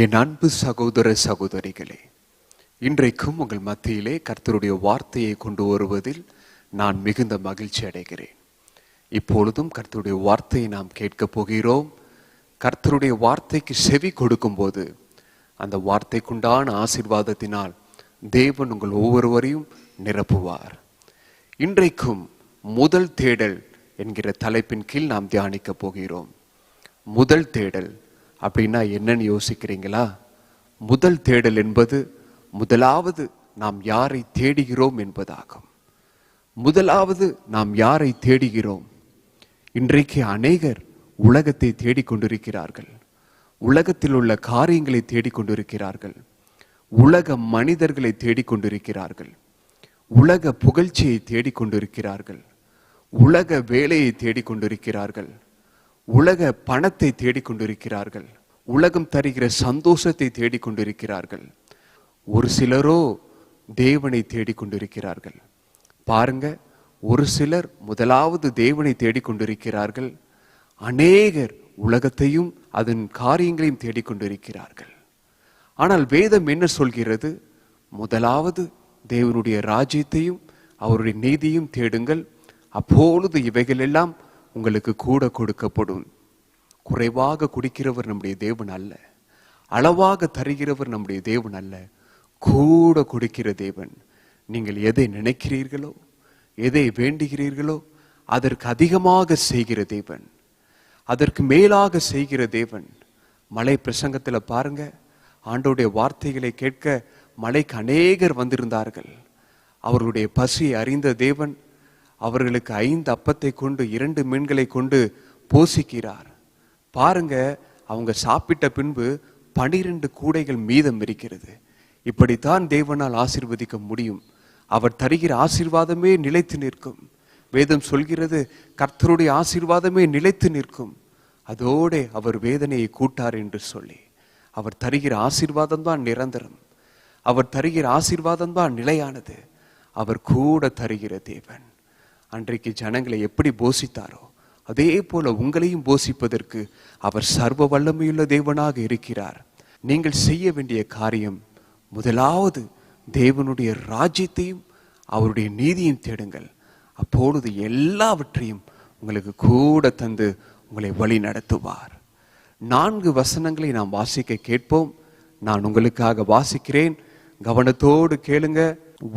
என் அன்பு சகோதர சகோதரிகளே, இன்றைக்கும் உங்கள் மத்தியிலே கர்த்தருடைய வார்த்தையை கொண்டு வருவதில் நான் மிகுந்த மகிழ்ச்சி அடைகிறேன். இப்பொழுதும் கர்த்தருடைய வார்த்தையை நாம் கேட்கப் போகிறோம். கர்த்தருடைய வார்த்தைக்கு செவி கொடுக்கும் போது அந்த வார்த்தைக்குண்டான ஆசீர்வாதத்தினால் தேவன் உங்கள் ஒவ்வொருவரையும் நிரப்புவார். இன்றைக்கும் முதல் தேடல் என்கிற தலைப்பின் கீழ் நாம் தியானிக்க போகிறோம். முதல் தேடல் அப்படின்னா என்னன்னு யோசிக்கிறீங்களா? முதல் தேடல் என்பது முதலாவது நாம் யாரை தேடுகிறோம் என்பதாகும். முதலாவது நாம் யாரை தேடுகிறோம்? இன்றைக்கு அநேகர் உலகத்தை தேடிக்கொண்டிருக்கிறார்கள். உலகத்தில் உள்ள காரியங்களை தேடிக்கொண்டிருக்கிறார்கள். உலக மனிதர்களை தேடிக்கொண்டிருக்கிறார்கள். உலக புகழ்ச்சியை தேடிக்கொண்டிருக்கிறார்கள். உலக வேலையை தேடிக்கொண்டிருக்கிறார்கள். உலக பணத்தை தேடிக்கொண்டிருக்கிறார்கள். உலகம் தருகிற சந்தோஷத்தை தேடிக்கொண்டிருக்கிறார்கள். ஒரு சிலரோ தேவனை தேடிக்கொண்டிருக்கிறார்கள். பாருங்க, ஒரு சிலர் முதலாவது தேவனை தேடிக்கொண்டிருக்கிறார்கள். அநேகர் உலகத்தையும் அதன் காரியங்களையும் தேடிக்கொண்டிருக்கிறார்கள். ஆனால் வேதம் என்ன சொல்கிறது? முதலாவது தேவனுடைய ராஜ்யத்தையும் அவருடைய நீதியையும் தேடுங்கள், அப்பொழுது இவைகள் எல்லாம் உங்களுக்கு கூட கொடுக்கப்படும். குறைவாக குடிக்கிறவர் நம்முடைய தேவன் அல்ல. அளவாக தருகிறவர் நம்முடைய தேவன் அல்ல. கூட கொடுக்கிற தேவன். நீங்கள் எதை நினைக்கிறீர்களோ, எதை வேண்டுகிறீர்களோ அதற்கு அதிகமாக செய்கிற தேவன், அதற்கு மேலாக செய்கிற தேவன். மலை பிரசங்கத்தில் பாருங்க, ஆண்டோடைய வார்த்தைகளை கேட்க மலைக்கு அநேகர் வந்திருந்தார்கள். அவர்களுடைய பசியை அறிந்த தேவன் அவர்களுக்கு 5 அப்பத்தை கொண்டு 2 மீன்களை கொண்டு போஷிக்கிறார். பாருங்க, அவங்க சாப்பிட்ட பின்பு 12 கூடைகள் மீதம் இருக்கிறது. இப்படித்தான் தேவனால் ஆசீர்வதிக்க முடியும். அவர் தருகிற ஆசீர்வாதமே நிலைத்து நிற்கும். வேதம் சொல்கிறது, கர்த்தருடைய ஆசீர்வாதமே நிலைத்து நிற்கும். அதோடு அவர் வேதனையை கூட்டார் என்று சொல்லி. அவர் தருகிற ஆசீர்வாதம் தான் நிரந்தரம். அவர் தருகிற ஆசீர்வாதம் தான் நிலையானது. அவர் கூட தருகிற தேவன். அன்றைக்கு ஜனங்களை எப்படி போஷித்தாரோ அதே போல உங்களையும் போஷிப்பதற்கு அவர் சர்வ வல்லமையுள்ள தேவனாக இருக்கிறார். நீங்கள் செய்ய வேண்டிய காரியம், முதலாவது தேவனுடைய ராஜ்யத்தையும் அவருடைய நீதியையும் தேடுங்கள். அப்பொழுது எல்லாவற்றையும் உங்களுக்கு கூட தந்து உங்களை வழி நடத்துவார். 4 வசனங்களை நாம் வாசிக்க கேட்போம். நான் உங்களுக்காக வாசிக்கிறேன், கவனத்தோடு கேளுங்க.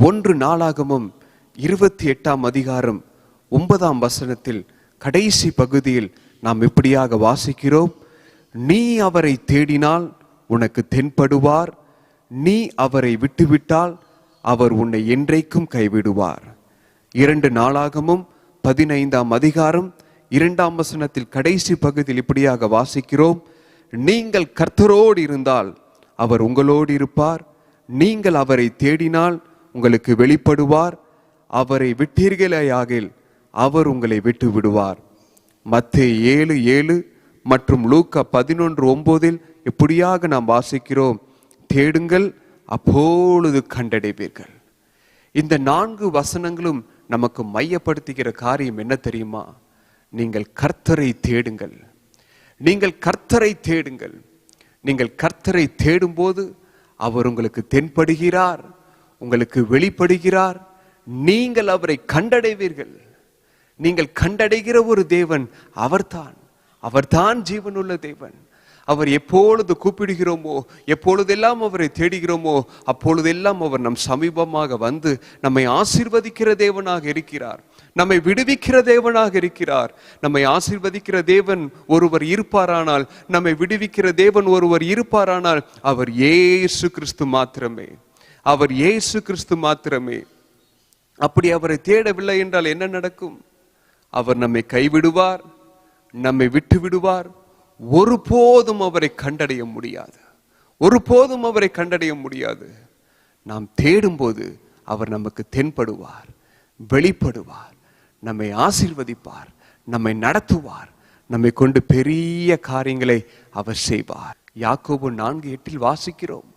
1 நாளாகமம் 28ஆம் அதிகாரம் 9ஆம் வசனத்தில் கடைசி பகுதியில் நாம் இப்படியாக வாசிக்கிறோம். நீ அவரை தேடினால் உனக்கு தென்படுவார், நீ அவரை விட்டுவிட்டால் அவர் உன்னை என்றைக்கும் கைவிடுவார். 2 நாளாகமும் 15ஆம் அதிகாரம் 2ஆம் வசனத்தில் கடைசி பகுதியில் இப்படியாக வாசிக்கிறோம். நீங்கள் கர்த்தரோடு இருந்தால் அவர் உங்களோடு இருப்பார், நீங்கள் அவரை தேடினால் உங்களுக்கு வெளிப்படுவார், அவரை விட்டீர்களேயாகில் அவர் உங்களை விட்டு விடுவார். மத்தேயு 7:7 மற்றும் லூக்கா 11:9 இப்படியாக நாம் வாசிக்கிறோம். தேடுங்கள், அப்பொழுது கண்டடைவீர்கள். இந்த 4 வசனங்களும் நமக்கு மையப்படுத்துகிற காரியம் என்ன தெரியுமா? நீங்கள் கர்த்தரை தேடுங்கள். நீங்கள் கர்த்தரை தேடுங்கள். நீங்கள் கர்த்தரை தேடும்போது அவர் உங்களுக்கு தென்படுகிறார், உங்களுக்கு வெளிப்படுகிறார். நீங்கள் அவரை கண்டடைவீர்கள். நீங்கள் கண்டடைகிற ஒரு தேவன் அவர்தான். அவர்தான் ஜீவனுள்ள தேவன். அவர் எப்பொழுது கூப்பிடுகிறோமோ, எப்பொழுதெல்லாம் அவரை தேடுகிறோமோ அப்பொழுதெல்லாம் அவர் நம் சமீபமாக வந்து நம்மை ஆசீர்வதிக்கிற தேவனாக இருக்கிறார். நம்மை விடுவிக்கிற தேவனாக இருக்கிறார். நம்மை ஆசீர்வதிக்கிற தேவன் ஒருவர் இருப்பாரானால், நம்மை விடுவிக்கிற தேவன் ஒருவர் இருப்பாரானால் அவர் இயேசு கிறிஸ்து மாத்திரமே. அவர் இயேசு கிறிஸ்து மாத்திரமே. அப்படி அவரை தேடவில்லை என்றால் என்ன நடக்கும்? அவர் நம்மை கைவிடுவார், நம்மை விட்டு விடுவார். ஒருபோதும் அவரை கண்டடைய முடியாது. ஒருபோதும் அவரை கண்டடைய முடியாது. நாம் தேடும்போது அவர் நமக்கு தென்படுவார், வெளிப்படுவார், நம்மை ஆசீர்வதிப்பார், நம்மை நடத்துவார், நம்மை கொண்டு பெரிய காரியங்களை அவர் செய்வார். யாக்கோபு 4:8 வாசிக்கிறோம்,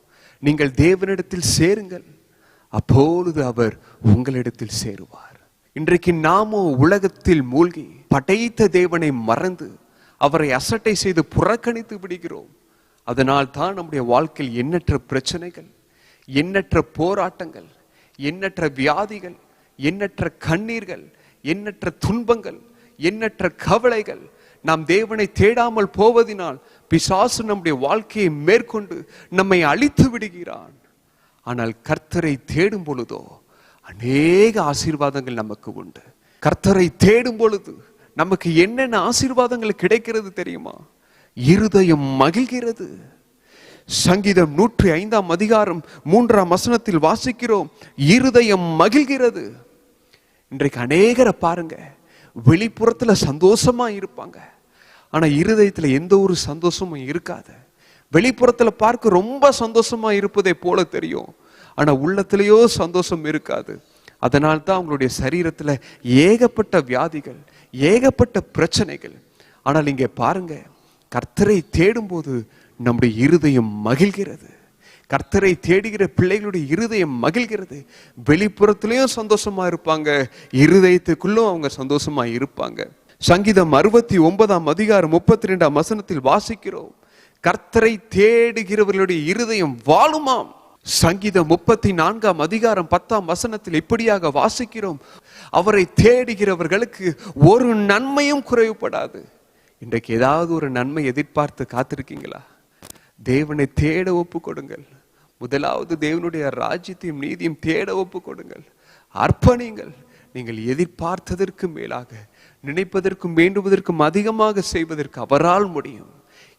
நீங்கள் தேவனிடத்தில் சேருங்கள், அப்பொழுது அவர் உங்களிடத்தில் சேருவார். இன்றைக்கு நாமோ உலகத்தில் மூழ்கி படைத்த தேவனை மறந்து அவரை அசட்டை செய்து புறக்கணித்து விடுகிறோம். அதனால் தான் நம்முடைய வாழ்க்கையில் எண்ணற்ற பிரச்சனைகள், எண்ணற்ற போராட்டங்கள், எண்ணற்ற வியாதிகள், எண்ணற்ற கண்ணீர்கள், எண்ணற்ற துன்பங்கள், எண்ணற்ற கவலைகள். நாம் தேவனை தேடாமல் போவதினால் பிசாசு நம்முடைய வாழ்க்கையை மேற்கொண்டு நம்மை அழித்து விடுகிறான். ஆனால் கர்த்தரை தேடும் பொழுதோ அநேக ஆசீர்வாதங்கள் நமக்கு உண்டு. கர்த்தரை தேடும் பொழுது நமக்கு என்னென்ன ஆசீர்வாதங்கள் கிடைக்கிறது தெரியுமா? இருதயம் மகிழ்கிறது. சங்கீதம் 105 அதிகாரம் 3 வாசிக்கிறோம், இருதயம் மகிழ்கிறது. இன்றைக்கு அநேகரை பாருங்க, வெளிப்புறத்துல சந்தோஷமா இருப்பாங்க, ஆனா இருதயத்துல எந்த ஒரு சந்தோஷமும் இருக்காது. வெளிப்புறத்துல பார்க்க ரொம்ப சந்தோஷமா இருப்பதை போல தெரியும், ஆனா உள்ளத்திலேயோ சந்தோஷம் இருக்காது. அதனால்தான் தான் அவங்களுடைய சரீரத்துல ஏகப்பட்ட வியாதிகள், ஏகப்பட்ட பிரச்சனைகள். ஆனால் இங்கே பாருங்க, கர்த்தரை தேடும் போது நம்முடைய இருதயம் மகிழ்கிறது. கர்த்தரை தேடுகிற பிள்ளைகளுடைய இருதயம் மகிழ்கிறது. வெளிப்புறத்திலையும் சந்தோஷமா இருப்பாங்க, இருதயத்துக்குள்ளும் அவங்க சந்தோஷமா இருப்பாங்க. சங்கீதம் 69 அதிகாரம் 32 வாசிக்கிறோம், கர்த்தரை தேடுகிறவர்களுடைய இருதயம் வாழுமாம். சங்கீதம் 34 அதிகாரம் 10 இப்படியாக வாசிக்கிறோம், அவரை தேடுகிறவர்களுக்கு ஒரு நன்மையும் குறைவுபடாது. இன்றைக்கு ஏதாவது ஒரு நன்மை எதிர்பார்த்து காத்திருக்கீங்களா? தேவனை தேட ஒப்பு கொடுங்கள். முதலாவது தேவனுடைய ராஜ்யத்தையும் நீதியும் தேட ஒப்பு கொடுங்கள், அர்ப்பணிங்கள். நீங்கள் எதிர்பார்த்ததற்கு மேலாக, நினைப்பதற்கும் வேண்டுவதற்கும் அதிகமாக செய்வதற்கு அவரால் முடியும்.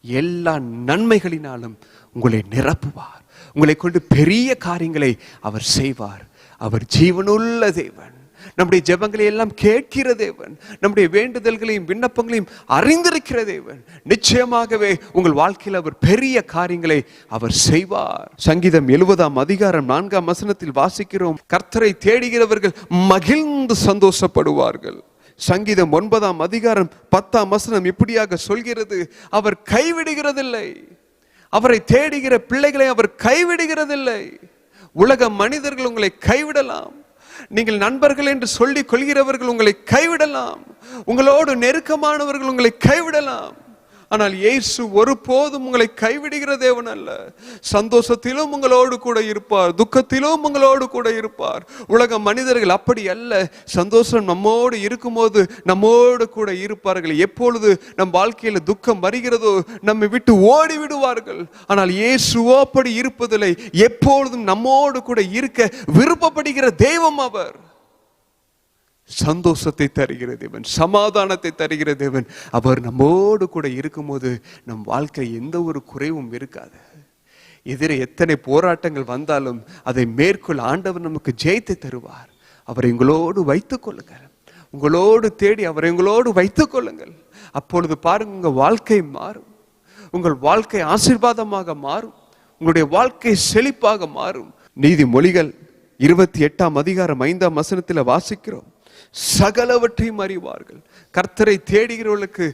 எல்லா நன்மைகளினாலும் உங்களை நிரப்புவார். உங்களை கொண்டு பெரிய காரியங்களை அவர் செய்வார். அவர் ஜீவனுள்ள தேவன், நம்முடைய ஜெபங்களை எல்லாம் கேட்கிற தேவன், நம்முடைய வேண்டுதல்களையும் விண்ணப்பங்களையும் அறிந்திருக்கிற தேவன். நிச்சயமாகவே உங்கள் வாழ்க்கையில் அவர் பெரிய காரியங்களை அவர் செய்வார். சங்கீதம் 70 அதிகாரம் 4 வாசிக்கிறோம், கர்த்தரை தேடுகிறவர்கள் மகிழ்ந்து சந்தோஷப்படுவார்கள். சங்கீதம் 9 அதிகாரம் 10 இப்படியாக சொல்கிறது, அவர் கைவிடுகிறதில்லை. அவரை தேடுகிற பிள்ளைகளை அவர் கைவிடுகிறதில்லை. உலக மனிதர்கள் உங்களை கைவிடலாம், நீங்கள் நண்பர்கள் என்று சொல்லிக் கொள்கிறவர்கள் உங்களை கைவிடலாம், உங்களோடு நெருக்கமானவர்கள் உங்களை கைவிடலாம். ஆனால் இயேசு ஒருபோதும் உங்களை கைவிடுகிற தேவன் அல்ல. சந்தோஷத்திலும் உங்களோடு கூட இருப்பார், துக்கத்திலும் உங்களோடு கூட இருப்பார். உலக மனிதர்கள் அப்படி அல்ல. சந்தோஷம் நம்மோடு இருக்கும்போது நம்மோடு கூட இருப்பார்கள். எப்பொழுது நம் வாழ்க்கையில் துக்கம் வருகிறதோ நம்மை விட்டு ஓடி விடுவார்கள். ஆனால் இயேசுவோ அப்படி இருப்பதில்லை. எப்பொழுதும் நம்மோடு கூட இருக்க விருப்பப்படுகிற தெய்வம் அவர். சந்தோஷத்தை தருகிற தேவன், சமாதானத்தை தருகிற தேவன். அவர் நம்மோடு கூட இருக்கும்போது நம் வாழ்க்கை எந்த ஒரு குறைவும் இருக்காது. எதிரே எத்தனை போராட்டங்கள் வந்தாலும் அதை மேற்கொள்ள ஆண்டவர் நமக்கு ஜெயத்தை தருவார். அவரை உங்களோடு வைத்துக் கொள்ளுங்கள், உங்களோடு தேடி அவரை உங்களோடு வைத்துக் கொள்ளுங்கள். அப்பொழுது பாருங்க, உங்க வாழ்க்கை மாறும், உங்கள் வாழ்க்கை ஆசீர்வாதமாக மாறும், உங்களுடைய வாழ்க்கை செழிப்பாக மாறும். நீதிமொழிகள் 28 அதிகாரம் 5 வாசிக்கிறோம், சகலவற்றையும் அறிவார்கள். கர்த்தரை தேடுகிறவர்களுக்கு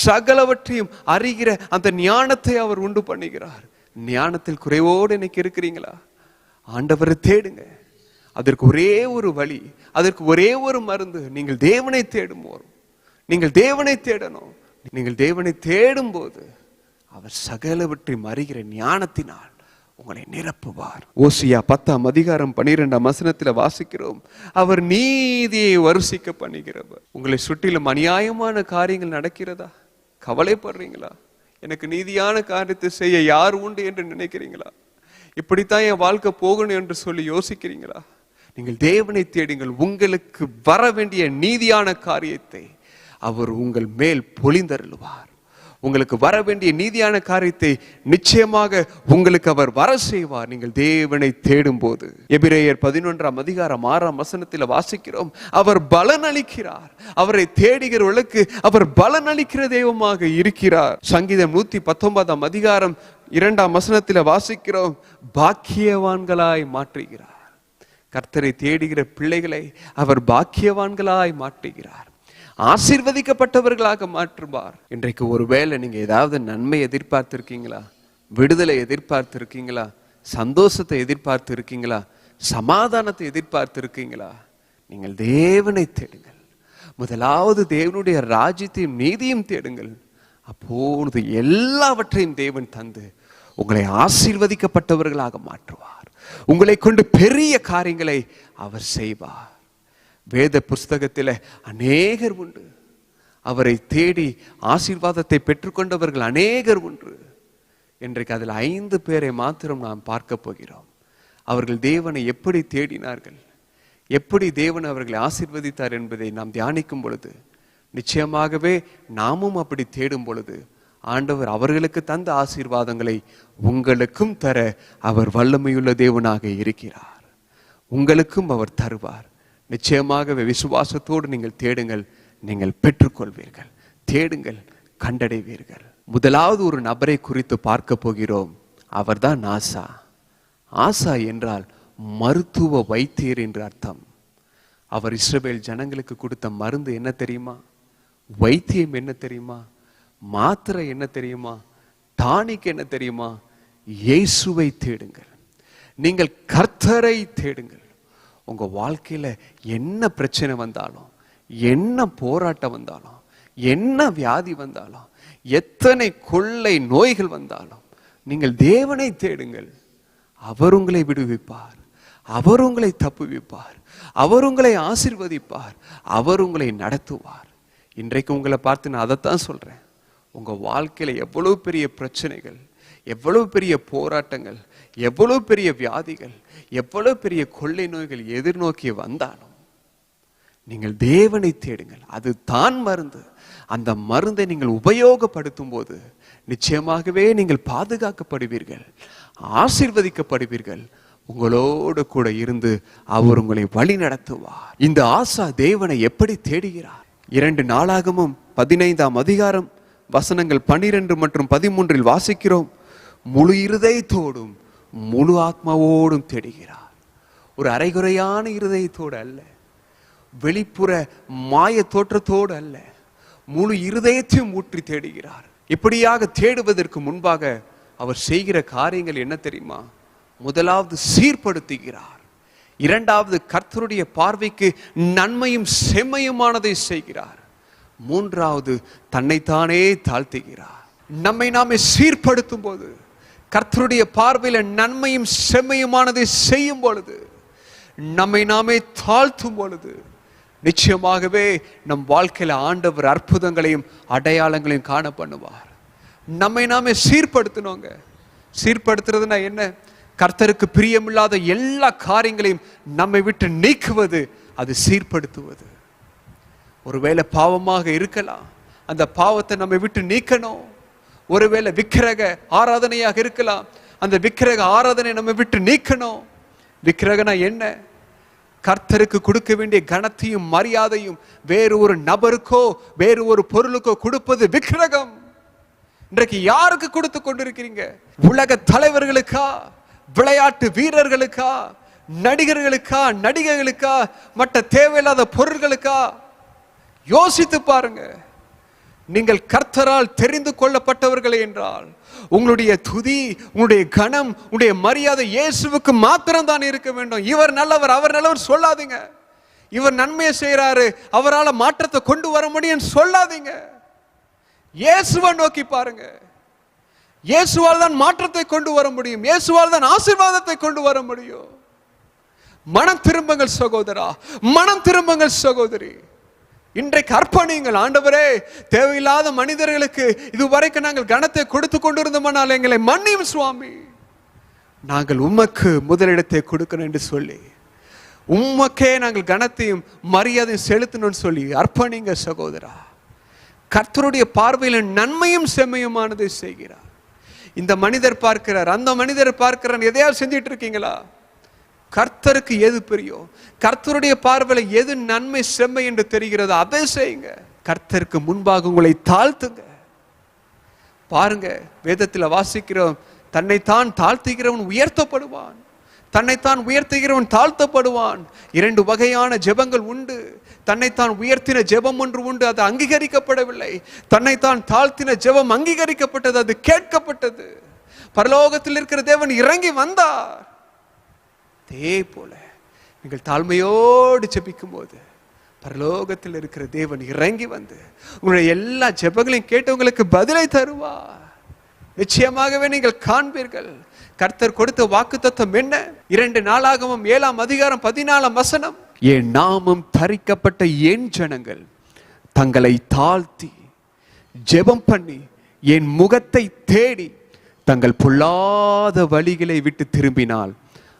சகலவற்றையும் அறிகிற அந்த ஞானத்தை அவர் உண்டு பண்ணுகிறார். ஞானத்தில் குறைவோடு இன்னைக்கு இருக்கிறீங்களா? ஆண்டவரை தேடுங்க. அதற்கு ஒரே ஒரு வழி, அதற்கு ஒரே ஒரு மருந்து. நீங்கள் தேவனை தேடும் போது, நீங்கள் தேவனை தேடணும். நீங்கள் தேவனை தேடும் போது அவர் சகலவற்றையும் அறிகிற ஞானத்தினால் உங்களை நிரப்புவார். ஓசியா 10 அதிகாரம் 12 வாசிக்கிறோம், அவர் நீதியை வருஷிக்க பண்ணுகிறவர். உங்களை சுற்றிலும் அநியாயமான காரியங்கள் நடக்கிறதா? கவலைப்படுறீங்களா? எனக்கு நீதியான காரியத்தை செய்ய யார் உண்டு என்று நினைக்கிறீங்களா? இப்படித்தான் என் வாழ்க்கை போகணும் என்று சொல்லி யோசிக்கிறீங்களா? நீங்கள் தேவனை தேடுங்கள். உங்களுக்கு வர வேண்டிய நீதியான காரியத்தை அவர் உங்கள் மேல் பொழிந்தருளுவார். உங்களுக்கு வர வேண்டிய நீதியான காரியத்தை நிச்சயமாக உங்களுக்கு அவர் வர செய்வார், நீங்கள் தேவனை தேடும் போது. எபிரேயர் 11 அதிகாரம் 6 வாசிக்கிறோம், அவர் பலன் அளிக்கிறார். அவரை தேடுகிறவர்களுக்கு அவர் பலன் அளிக்கிற தெய்வமாக இருக்கிறார். சங்கீதம் 119 அதிகாரம் 2 வாசிக்கிறோம், பாக்கியவான்களாய் மாற்றுகிறார். கர்த்தரை தேடுகிற பிள்ளைகளை அவர் பாக்கியவான்களாய் மாற்றுகிறார், ஆசீர்வதிக்கப்பட்டவர்களாக மாற்றுவார். இன்றைக்கு ஒருவேளை நீங்க ஏதாவது நன்மை எதிர்பார்த்து இருக்கீங்களா? விடுதலை எதிர்பார்த்து இருக்கீங்களா? சந்தோஷத்தை எதிர்பார்த்து இருக்கீங்களா? சமாதானத்தை எதிர்பார்த்து இருக்கீங்களா? நீங்கள் தேவனை தேடுங்கள். முதலாவது தேவனுடைய ராஜ்யத்தையும் நீதியும் தேடுங்கள். அப்பொழுது எல்லாவற்றையும் தேவன் தந்து உங்களை ஆசீர்வதிக்கப்பட்டவர்களாக மாற்றுவார். உங்களை கொண்டு பெரிய காரியங்களை அவர் செய்வார். வேத புஸ்தகத்தில் அநேகர் உண்டு. அவரை தேடி ஆசீர்வாதத்தை பெற்றுக்கொண்டவர்கள் அநேகர் உண்டு. இன்றைக்கு அதில் 5 பேரை மாத்திரம் நாம் பார்க்க போகிறோம். அவர்கள் தேவனை எப்படி தேடினார்கள், எப்படி தேவன் அவர்களை ஆசீர்வதித்தார் என்பதை நாம் தியானிக்கும் பொழுது நிச்சயமாகவே நாமும் அப்படி தேடும் பொழுது ஆண்டவர் அவர்களுக்கு தந்த ஆசீர்வாதங்களை உங்களுக்கும் தர அவர் வல்லமையுள்ள தேவனாக இருக்கிறார். உங்களுக்கும் அவர் தருவார். நிச்சயமாகவே விசுவாசத்தோடு நீங்கள் தேடுங்கள், நீங்கள் பெற்றுக்கொள்வீர்கள். தேடுங்கள், கண்டடைவீர்கள். முதலாவது ஒரு நபரை குறித்து பார்க்க போகிறோம். அவர்தான் ஆசா. ஆசா என்றால் மருத்துவ வைத்தியர் என்று அர்த்தம். அவர் இஸ்ரவேல் ஜனங்களுக்கு கொடுத்த மருந்து என்ன தெரியுமா? வைத்தியம் என்ன தெரியுமா? மாத்திரை என்ன தெரியுமா? டானிக் என்ன தெரியுமா? இயேசுவை தேடுங்கள். நீங்கள் கர்த்தரை தேடுங்கள். உங்க வாழ்க்கையில என்ன பிரச்சனை வந்தாலும், என்ன போராட்டம் வந்தாலும், என்ன வியாதி வந்தாலும், எத்தனை கொள்ளை நோய்கள் வந்தாலும் நீங்கள் தேவனை தேடுங்கள். அவர் உங்களை விடுவிப்பார். அவர் உங்களை தப்புவிப்பார். அவர் உங்களை ஆசீர்வதிப்பார். அவர் உங்களை நடத்துவார். இன்றைக்கு உங்களை பார்த்து நான் அதைத்தான் சொல்றேன். உங்க வாழ்க்கையில எவ்வளவு பெரிய பிரச்சனைகள், எவ்வளவு பெரிய போராட்டங்கள், எவ்வளவு பெரிய வியாதிகள், எவ்வளவு பெரிய கொள்ளை நோய்கள் எதிர்நோக்கி வந்தாலும் நீங்கள் தேவனை தேடுங்கள். அது தான் மருந்து. அந்த மருந்தை நீங்கள் உபயோகப்படுத்தும் போது நிச்சயமாகவே நீங்கள் பாதுகாக்கப்படுவீர்கள், ஆசீர்வதிக்கப்படுவீர்கள். உங்களோடு கூட இருந்து அவர் உங்களை வழி நடத்துவார். இந்த ஆசா தேவனை எப்படி தேடுகிறார்? 2 நாளாகமும் 15ஆம் அதிகாரம் வசனங்கள் 12 மற்றும் 13 வாசிக்கிறோம். முழு இருதயத்தோடும் முழு ஆத்மாவோடும் தேடுகிறார். ஒரு அரைகுறையான இருதயத்தோடு அல்ல, வெளிப்புற மாய தோற்றத்தோடு அல்ல, முழு இருதயத்தையும் ஊற்றி தேடுகிறார். இப்படியாக தேடுவதற்கு முன்பாக அவர் செய்கிற காரியங்கள் என்ன தெரியுமா? முதலாவது சீர்படுத்துகிறார். 2வது கர்த்தருடைய பார்வைக்கு நன்மையும் செம்மையுமானதை செய்கிறார். 3வது தன்னைத்தானே தாழ்த்துகிறார். நம்மை நாமே சீர்படுத்தும் போது, கர்த்தருடைய பார்வையில நன்மையும் செம்மையுமானதை செய்யும் பொழுது, நம்மை நாமே தாழ்த்தும் பொழுது நிச்சயமாகவே நம் வாழ்க்கையில ஆண்டவர் அற்புதங்களையும் அடையாளங்களையும் காண பண்ணுவார். நம்மை நாமே சீர்படுத்தணுங்க. சீர்படுத்துறதுனா என்ன? கர்த்தருக்கு பிரியமில்லாத எல்லா காரியங்களையும் நம்மை விட்டு நீக்குவது, அது சீர்படுத்துவது. ஒருவேளை பாவமாக இருக்கலாம், அந்த பாவத்தை நம்மை விட்டு நீக்கணும். ஒருவேளை விக்கிரக ஆராதனையாக இருக்கலாம், அந்த விக்கிரக ஆராதனை நம்மை விட்டு நீக்கணும். விக்கிரகனா என்ன? கர்த்தருக்கு கொடுக்க வேண்டிய கனத்தையும் மரியாதையும் வேறு ஒரு நபருக்கோ வேறு ஒரு பொருளுக்கோ கொடுப்பது விக்கிரகம். இன்றைக்கு யாருக்கு கொடுத்து கொண்டிருக்கிறீங்க? உலக தலைவர்களுக்கா, விளையாட்டு வீரர்களுக்கா, நடிகர்களுக்கா, நடிகைகளுக்கா, மற்ற தேவையில்லாத பொருள்களுக்கா? யோசித்து பாருங்க. நீங்கள் கர்த்தரால் தெரிந்து கொள்ளப்பட்டவர்கள் என்றால் உங்களுடைய துதி, உங்களுடைய கனம், உங்களுடைய மரியாதை இயேசுவுக்கு மாத்திரம் தான் இருக்க வேண்டும். இவர் நல்லவர், அவர் நல்லவர் சொல்லாதீங்க. இவர் நன்மையை செய்யறாரு, அவரால் மாற்றத்தை கொண்டு வர முடியும் சொல்லாதீங்க. இயேசுவை நோக்கி பாருங்க. இயேசுவால் தான் மாற்றத்தை கொண்டு வர முடியும். இயேசுவால் தான் ஆசீர்வாதத்தை கொண்டு வர முடியும். மனம் திரும்புங்கள் சகோதரா, மனம் திரும்புங்கள் சகோதரி. இன்றைக்கு அர்ப்பணியுங்கள். ஆண்டவரே, தேவையில்லாத மனிதர்களுக்கு இதுவரைக்கும் நாங்கள் கனத்தை கொடுத்து கொண்டிருந்தோம்னால் எங்களை மன்னியும் சுவாமி. நாங்கள் உமக்கு முதலிடத்தை கொடுக்கணும் என்று சொல்லி, உமக்கே நாங்கள் கனத்தையும் மரியாதையும் செலுத்தணும்னு சொல்லி அர்ப்பணிங்க சகோதரா. கர்த்தருடைய பார்வையில் நன்மையும் செம்மையுமானதை செய்கிறார். இந்த மனிதர் பார்க்கிறார், அந்த மனிதர் பார்க்கிறார். எதையாவது செஞ்சிட்டு இருக்கீங்களா? கர்த்தருக்கு எது பெரியும், கர்த்தருடைய பார்வையில் எது நன்மை செம்மை என்று தெரிகிறது அதை செய்யுங்க. கர்த்தருக்கு முன்பாக உங்களை தாழ்த்துங்க. பாருங்க, வேதத்தில் வாசிக்கிறோம், தன்னைத்தான் தாழ்த்துகிறவன் உயர்த்தப்படுவான், தன்னைத்தான் உயர்த்துகிறவன் தாழ்த்தப்படுவான். 2 வகையான ஜெபங்கள் உண்டு. தன்னைத்தான் உயர்த்தின ஜெபம் ஒன்று உண்டு, அது அங்கீகரிக்கப்படவில்லை. தன்னைத்தான் தாழ்த்தின ஜெபம் அங்கீகரிக்கப்பட்டது, அது கேட்கப்பட்டது. பரலோகத்தில் இருக்கிற தேவன் இறங்கி வந்தார். அதே போல நீங்கள் தாழ்மையோடு ஜெபிக்கும் போது பரலோகத்தில் இருக்கிற தேவன் இறங்கி வந்து உங்களுடைய எல்லா ஜெபங்களையும் கேட்டு உங்களுக்கு பதிலை தருவார். நிச்சயமாகவே நீங்கள் காண்பீர்கள். கர்த்தர் கொடுத்த வாக்குத்தத்தம் என்ன? 2 நாளாகமம் 7ஆம் அதிகாரம் 14ஆம் வசனம், என் நாமம் தரிக்கப்பட்ட என் ஜனங்கள் தங்களை தாழ்த்தி ஜெபம் பண்ணி என் முகத்தை தேடி தங்கள் பொல்லாத வழிகளை விட்டு திரும்பினால்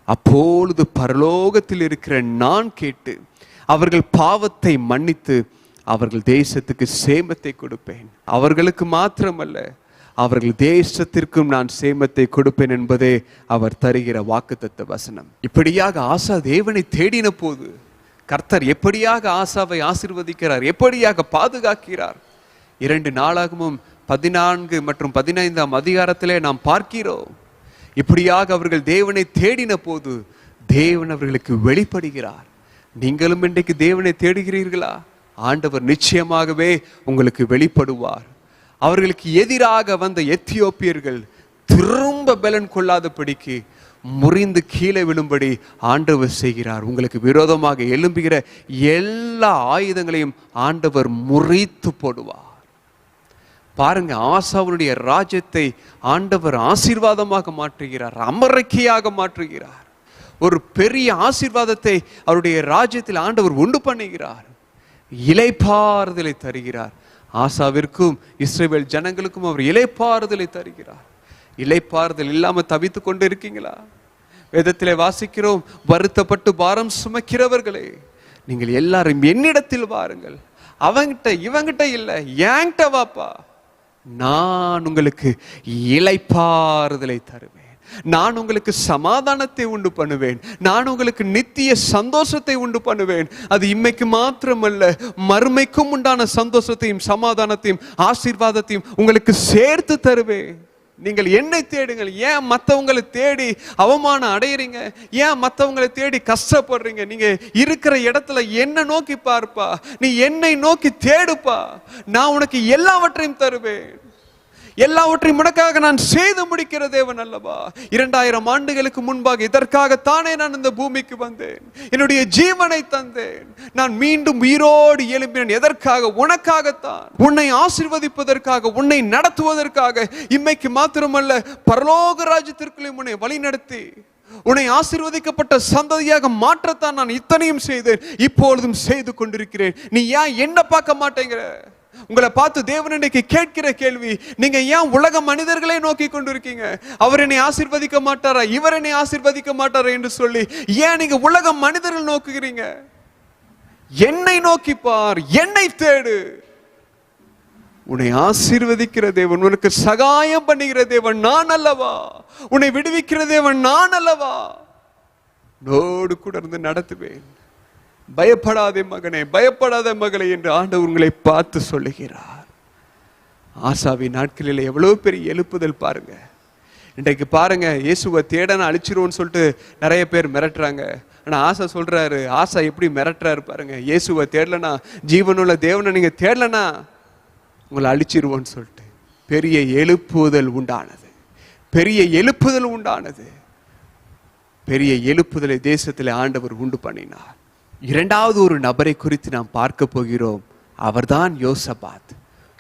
அப்பொழுது பரலோகத்தில் இருக்கிற நான் கேட்டு அவர்கள் பாவத்தை மன்னித்து அவர்கள் தேசத்துக்கு சேமத்தை கொடுப்பேன். அவர்களுக்கு மாத்திரமல்ல, அவர்கள் தேசத்திற்கும் நான் சேமத்தை கொடுப்பேன் என்பதே அவர் தருகிற வாக்குத்தத்த வசனம். இப்படியாக ஆசா தேவனை தேடின போது கர்த்தர் எப்படியாக ஆசாவை ஆசீர்வதிக்கிறார், எப்படியாக பாதுகாக்கிறார். 2 நாளாகமும் 14 மற்றும் 15ஆம் அதிகாரத்திலே நாம் பார்க்கிறோம். இப்படியாக அவர்கள் தேவனை தேடின போது தேவன் அவர்களுக்கு வெளிப்படுகிறார். நீங்களும் இன்றைக்கு தேவனை தேடுகிறீர்களா? ஆண்டவர் நிச்சயமாகவே உங்களுக்கு வெளிப்படுவார். அவர்களுக்கு எதிராக வந்த எத்தியோப்பியர்கள் திரும்ப பலன் கொள்ளாதபடிக்கு முறிந்து கீழே விழும்படி ஆண்டவர் செய்கிறார். உங்களுக்கு விரோதமாக எழும்புகிற எல்லா ஆயுதங்களையும் ஆண்டவர் முறித்து போடுவார். பாருங்க, ஆசாவுடைய ராஜ்யத்தை ஆண்டவர் ஆசீர்வாதமாக மாற்றுகிறார், அமரக்கியாக மாற்றுகிறார். ஒரு பெரிய ஆசீர்வாதத்தை அவருடைய ராஜ்யத்தில் ஆண்டவர் உண்டு பண்ணுகிறார். இளைப்பாறுதலை தருகிறார். ஆசாவிற்கும் இஸ்ரவேல் ஜனங்களுக்கும் அவர் இளைப்பாறுதலை தருகிறார். இளைப்பாறுதல் இல்லாம தவித்து கொண்டு இருக்கீங்களா? வேதத்திலே வாசிக்கிறோம், வருத்தப்பட்டு பாரம் சுமக்கிறவர்களே நீங்கள் எல்லாரும் என்னிடத்தில் வாருங்கள். அவங்கிட்ட இவங்கிட்ட இல்லை, என்கிட்ட வாப்பா, நான் உங்களுக்கு இளைப்பாறுதலை தருவேன். நான் உங்களுக்கு சமாதானத்தை உண்டு பண்ணுவேன். நான் உங்களுக்கு நித்திய சந்தோஷத்தை உண்டு பண்ணுவேன். அது இம்மைக்கு மாத்திரமல்ல, மறுமைக்கும் உண்டான சந்தோஷத்தையும் சமாதானத்தையும் ஆசீர்வாதத்தையும் உங்களுக்கு சேர்த்து தருவேன். நீங்கள் என்னை தேடுங்கள். ஏன் மற்றவங்களை தேடி அவமானம் அடையிறீங்க? ஏன் மற்றவங்களை தேடி கஷ்டப்படுறீங்க? நீங்க இருக்கிற இடத்துல என்ன நோக்கி பார்ப்பா, நீ என்னை நோக்கி தேடுப்பா, நான் உனக்கு எல்லாவற்றையும் தருவேன். எல்லாவற்றையும் உனக்காக நான் செய்து முடிக்கிற தேவன் அல்லவா? 2000 ஆண்டுகளுக்கு முன்பாக இதற்காகத்தானே நான் இந்த பூமிக்கு வந்தேன். என்னுடைய ஜீவனை தந்தேன். நான் மீண்டும் உயிரோடு எழும்பினேன். எதற்காக? உனக்காகத்தான். உன்னை ஆசீர்வதிப்பதற்காக, உன்னை நடத்துவதற்காக. இம்மைக்கு மாத்திரமல்ல, பரலோக ராஜ்யத்திற்குள்ளே உன்னை வழி நடத்தி உன்னை ஆசீர்வதிக்கப்பட்ட சந்ததியாக மாற்றத்தான் நான் இத்தனையும் செய்தேன், இப்பொழுதும் செய்து கொண்டிருக்கிறேன். நீ ஏன் என்ன பார்க்க மாட்டேங்கிற? உங்களை பார்த்து தேவன் இன்னைக்கு கேட்கிற கேள்வி, நீங்க ஏன் உலக மனிதர்களை நோக்கி கொண்டிருக்கீங்க? அவர் என்னை ஆசீர்வதிக்க மாட்டாரா, இவர் என்னை ஆசீர்வதிக்க மாட்டாரா என்று சொல்லி ஏன் நீங்க உலக மனிதர்கள் நோக்குகிறீங்க? என்னை நோக்கி பார், என்னை தேடு. உன்னை ஆசீர்வதிக்கிற தேவன், உனக்கு சகாயம் பண்ணுகிற தேவன் நான் அல்லவா? உன்னை விடுவிக்கிற தேவன் நான் அல்லவா? நோடு கூட இருந்து நடத்துவேன். பயப்படாதே மகனே, பயப்படாத மகளே என்று ஆண்டவர் உங்களை பார்த்து சொல்லுகிறார். ஆசாவின் நாட்களில் எவ்வளவு பெரிய எழுப்புதல் பாருங்க. இன்றைக்கு பாருங்க, இயேசுவை தேடனா அழிச்சிருவோன்னு சொல்லிட்டு நிறைய பேர் மிரட்டுறாங்க. ஆனா ஆசா சொல்றாரு, ஆசா எப்படி மிரட்டுறாரு பாருங்க. இயேசுவை தேடலனா, ஜீவனுள்ள தேவனை நீங்க தேடலனா உங்களை அழிச்சிருவோன்னு சொல்லிட்டு பெரிய எழுப்புதல் உண்டானது. பெரிய எழுப்புதல் உண்டானது. பெரிய எழுப்புதலை தேசத்தில் ஆண்டவர் உண்டு பண்ணினார். இரண்டாவது ஒரு நபரை குறித்து நாம் பார்க்க போகிறோம். அவர்தான் யோசபாத்.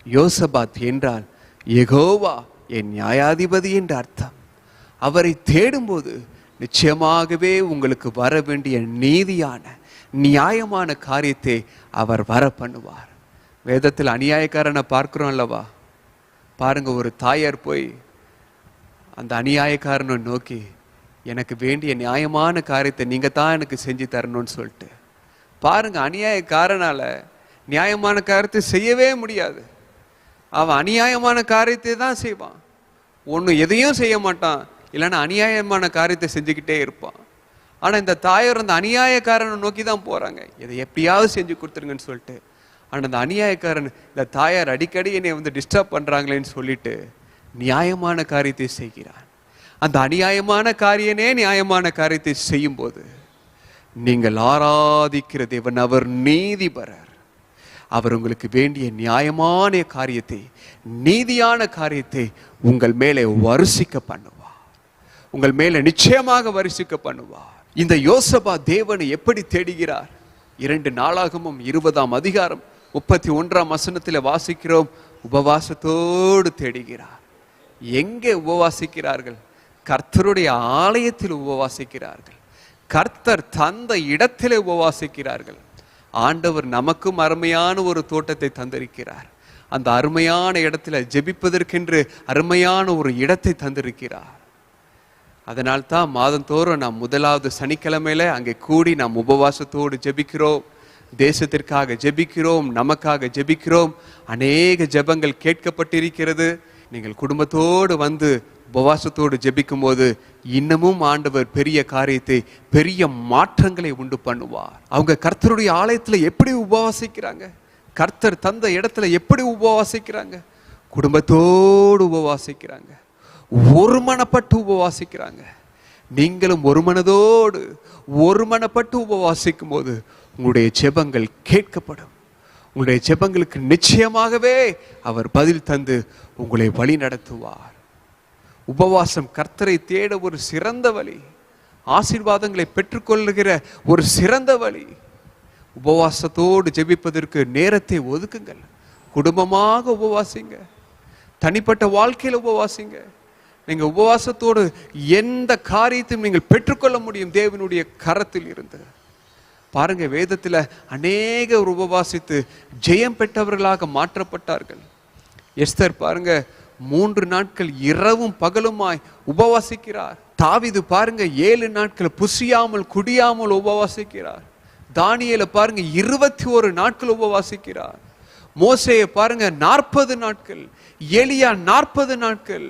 யோசபாத் என்றால் யெகோவா என் நியாயாதிபதி என்று அர்த்தம். அவரை தேடும்போது நிச்சயமாகவே உங்களுக்கு வர வேண்டிய நீதியான நியாயமான காரியத்தை அவர் வர பண்ணுவார். வேதத்தில் அநியாயக்காரனை பார்க்கிறோம் அல்லவா? பாருங்க, ஒரு தாயார் போய் அந்த அநியாயக்காரனை நோக்கி, எனக்கு வேண்டிய நியாயமான காரியத்தை நீங்க தான் எனக்கு செஞ்சு தரணும்னு சொல்லிட்டு. பாருங்க, அநியாயக்காரனால நியாயமான காரியத்தை செய்யவே முடியாது. அவன் அநியாயமான காரியத்தை தான் செய்வான். ஒன்று எதையும் செய்ய மாட்டான், இல்லைன்னா அநியாயமான காரியத்தை செஞ்சுக்கிட்டே இருப்பான். ஆனால் இந்த தாயார் அந்த அநியாயக்காரனை நோக்கி தான் போகிறாங்க, இதை எப்படியாவது செஞ்சு கொடுத்துருங்கன்னு சொல்லிட்டு. ஆனால் அந்த அநியாயக்காரன், இந்த தாயார் அடிக்கடி என்னை டிஸ்டர்ப் பண்ணுறாங்களேன்னு சொல்லிட்டு நியாயமான காரியத்தை செய்கிறான். அந்த அநியாயமான காரியனே நியாயமான காரியத்தை செய்யும்போது நீங்கள் ஆராதிக்கிற தேவன் அவர் நீதிபரர். அவர் உங்களுக்கு வேண்டிய நியாயமான காரியத்தை, நீதியான காரியத்தை உங்கள் மேலே வருஷிக்க பண்ணுவார். உங்கள் மேலே நிச்சயமாக வருஷிக்க பண்ணுவார். இந்த யோசபா தேவனை எப்படி தேடுகிறார்? 2 நாளாகமும் 20ஆம் அதிகாரம் 31ஆம் வசனத்தில் வாசிக்கிறோம். உபவாசத்தோடு தேடுகிறார். எங்கே உபவாசிக்கிறார்கள்? கர்த்தருடைய ஆலயத்தில் உபவாசிக்கிறார்கள். கர்த்தர் தந்த இடத்திலே உபவாசிக்கிறார்கள். ஆண்டவர் நமக்கும் அருமையான ஒரு தோட்டத்தை தந்திருக்கிறார். அந்த அருமையான இடத்துல ஜெபிப்பதற்கென்று அருமையான ஒரு இடத்தை தந்திருக்கிறார். அதனால்தான் மாதந்தோறும் நாம் முதலாவது சனிக்கிழமையில அங்கே கூடி நாம் உபவாசத்தோடு ஜெபிக்கிறோம். தேசத்திற்காக ஜெபிக்கிறோம், நமக்காக ஜெபிக்கிறோம். அநேக ஜெபங்கள் கேட்கப்பட்டிருக்கிறது. நீங்கள் குடும்பத்தோடு வந்து உபவாசத்தோடு ஜெபிக்கும் போது இன்னமும் ஆண்டவர் பெரிய காரியத்தை, பெரிய மாற்றங்களை உண்டு பண்ணுவார். அவங்க கர்த்தருடைய ஆலயத்துல எப்படி உபவாசிக்கிறாங்க? கர்த்தர் தந்த இடத்துல எப்படி உபவாசிக்கிறாங்க? குடும்பத்தோடு உபவாசிக்கிறாங்க, ஒருமனப்பட்டு உபவாசிக்கிறாங்க. நீங்களும் ஒருமனதோடு ஒருமனப்பட்டு உபவாசிக்கும் போது உங்களுடைய ஜெபங்கள் கேட்கப்படும். உங்களுடைய ஜெபங்களுக்கு நிச்சயமாகவே அவர் பதில் தந்து உங்களை வழி நடத்துவார். உபவாசம் கர்த்தரை தேட ஒரு சிறந்த வழி, ஆசீர்வாதங்களை பெற்றுக்கொள்ளுகிற ஒரு சிறந்த வழி. உபவாசத்தோடு ஜெபிப்பதற்கு நேரத்தை ஒதுக்குங்கள். குடும்பமாக உபவாசிங்க, தனிப்பட்ட வாழ்க்கையில் உபவாசிங்க. நீங்க உபவாசத்தோடு எந்த காரியத்தையும் நீங்கள் பெற்றுக்கொள்ள முடியும் தேவனுடைய கரத்தில் இருந்து. பாருங்க, வேதத்தில் அநேகர் உபவாசித்து ஜெயம் பெற்றவர்களாக மாற்றப்பட்டார்கள். எஸ்தர் பாருங்க, 3 நாட்கள் இரவும் பகலுமாய் உபவாசிக்கிறார். தாவீது பாருங்க 7 நாட்கள் புசியாமல் குடியாமல் உபவாசிக்கிறார். தானியேல பாருங்க 21 நாட்கள் உபவாசிக்கிறார். மோசேயை பாருங்க 40 நாட்கள், எலியா 40 நாட்கள்.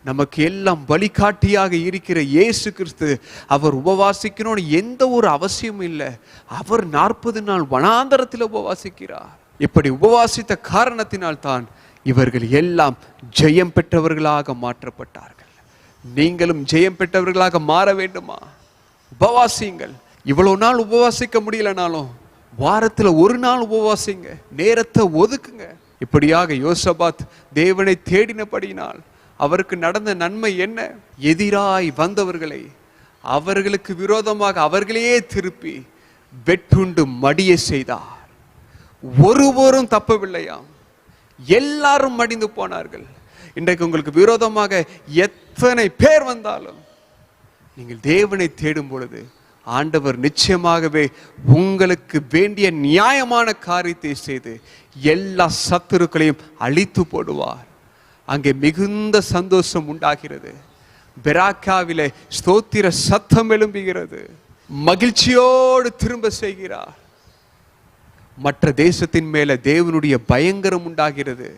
நமக்கு எல்லாம் வழிகாட்டியாக இருக்கிற இயேசு கிறிஸ்து, அவர் உபவாசிக்கணும்னு எந்த ஒரு அவசியமும் இல்லை. அவர் 40 நாள் வனாந்தரத்தில் உபவாசிக்கிறார். இப்படி உபவாசித்த காரணத்தினால் தான் இவர்கள் எல்லாம் ஜெயம் பெற்றவர்களாக மாற்றப்பட்டார்கள். நீங்களும் ஜெயம் பெற்றவர்களாக மாற வேண்டுமா? உபவாசியுங்கள். இவ்வளவு நாள் உபவாசிக்க முடியலனாலும் வாரத்தில் ஒரு நாள் உபவாசிங்க, நேரத்தை ஒதுக்குங்க. இப்படியாக யோசபாத் தேவனை தேடினபடியினால் அவருக்கு நடந்த நன்மை என்ன? எதிராய் வந்தவர்களை அவர்களுக்கு விரோதமாக அவர்களையே திருப்பி வெட்டுண்டு மடிய செய்தார். ஒருவரும் தப்பவில்லையாம், எல்லாரும் மடிந்து போனார்கள். இன்றைக்கு உங்களுக்கு விரோதமாக எத்தனை பேர் வந்தாலும் நீங்கள் தேவனை தேடும் பொழுது ஆண்டவர் நிச்சயமாகவே உங்களுக்கு வேண்டிய நியாயமான காரியத்தை செய்து எல்லா சத்துருக்களையும் அழித்து போடுவார். அங்கே மிகுந்த சந்தோஷம் உண்டாகிறது. பெராக்காவிலே ஸ்தோத்திர சத்தம் எழும்புகிறது. மகிழ்ச்சியோடு திரும்ப செய்கிறார். மற்ற தேசத்தின் மேல தேவனுடைய பயங்கரம் உண்டாகிறது.